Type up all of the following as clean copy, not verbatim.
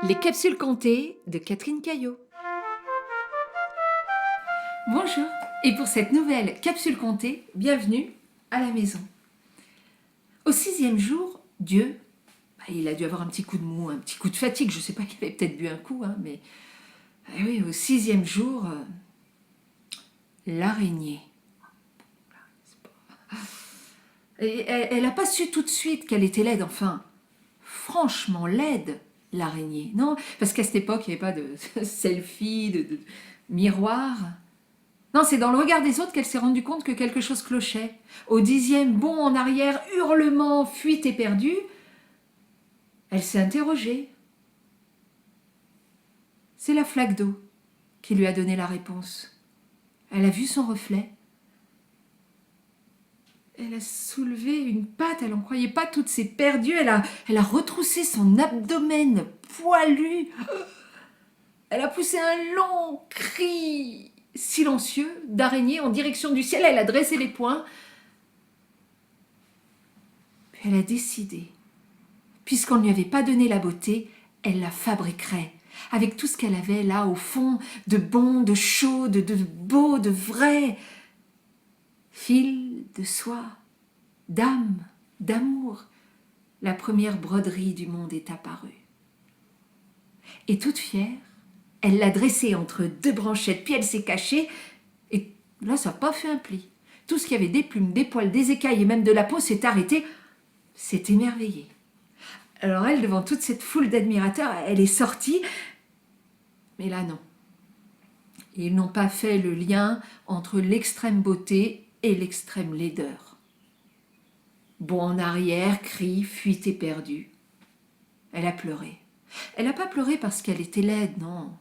Les capsules comptées de Catherine Caillot. Bonjour, et pour cette nouvelle capsule comptée, bienvenue à la maison. Au 6e jour, Dieu, il a dû avoir un petit coup de mou, un petit coup de fatigue, je ne sais pas, il avait peut-être bu un coup, mais oui, au 6e jour, l'araignée. Et elle n'a pas su tout de suite qu'elle était laide, enfin, franchement laide, l'araignée. Non, parce qu'à cette époque, il n'y avait pas de selfie, de miroir. Non, c'est dans le regard des autres qu'elle s'est rendue compte que quelque chose clochait. Au 10e bond en arrière, hurlement, fuite éperdue, elle s'est interrogée. C'est la flaque d'eau qui lui a donné la réponse. Elle a vu son reflet. Elle a soulevé une patte, elle n'en croyait pas toutes ses perdues. Elle a retroussé son abdomen poilu. Elle a poussé un long cri silencieux d'araignée en direction du ciel. Elle a dressé les poings. Puis elle a décidé, puisqu'on ne lui avait pas donné la beauté, elle la fabriquerait, avec tout ce qu'elle avait là au fond, de bon, de chaud, de beau, de vrai. Fil de soie, d'âme, d'amour, la première broderie du monde est apparue. Et toute fière, elle l'a dressée entre deux branchettes, puis elle s'est cachée, et là ça n'a pas fait un pli. Tout ce qui avait des plumes, des poils, des écailles et même de la peau s'est arrêté, s'est émerveillé. Alors elle, devant toute cette foule d'admirateurs, elle est sortie, mais là non. Ils n'ont pas fait le lien entre l'extrême beauté et l'extrême laideur. Bond en arrière, cri, fuite éperdue. Elle a pleuré. Elle n'a pas pleuré parce qu'elle était laide, non.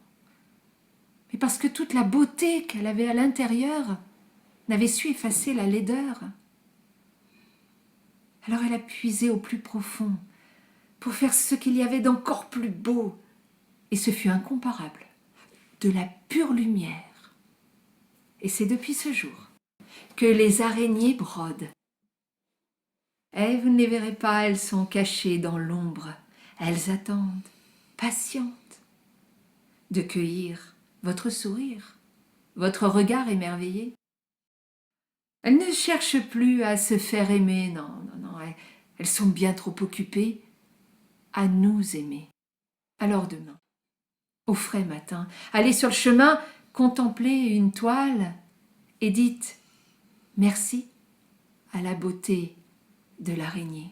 Mais parce que toute la beauté qu'elle avait à l'intérieur n'avait su effacer la laideur. Alors elle a puisé au plus profond pour faire ce qu'il y avait d'encore plus beau. Et ce fut incomparable, de la pure lumière. Et c'est depuis ce jour que les araignées brodent. Et vous ne les verrez pas, elles sont cachées dans l'ombre. Elles attendent, patientes, de cueillir votre sourire, votre regard émerveillé. Elles ne cherchent plus à se faire aimer, non, elles sont bien trop occupées à nous aimer. Alors demain, au frais matin, allez sur le chemin, contemplez une toile et dites merci à la beauté de l'araignée.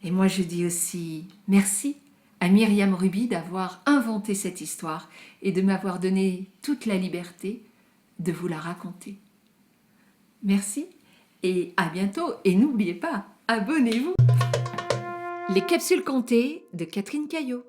Et moi je dis aussi merci à Myriam Ruby d'avoir inventé cette histoire et de m'avoir donné toute la liberté de vous la raconter. Merci et à bientôt. Et n'oubliez pas, abonnez-vous. Les capsules comptées de Catherine Caillot.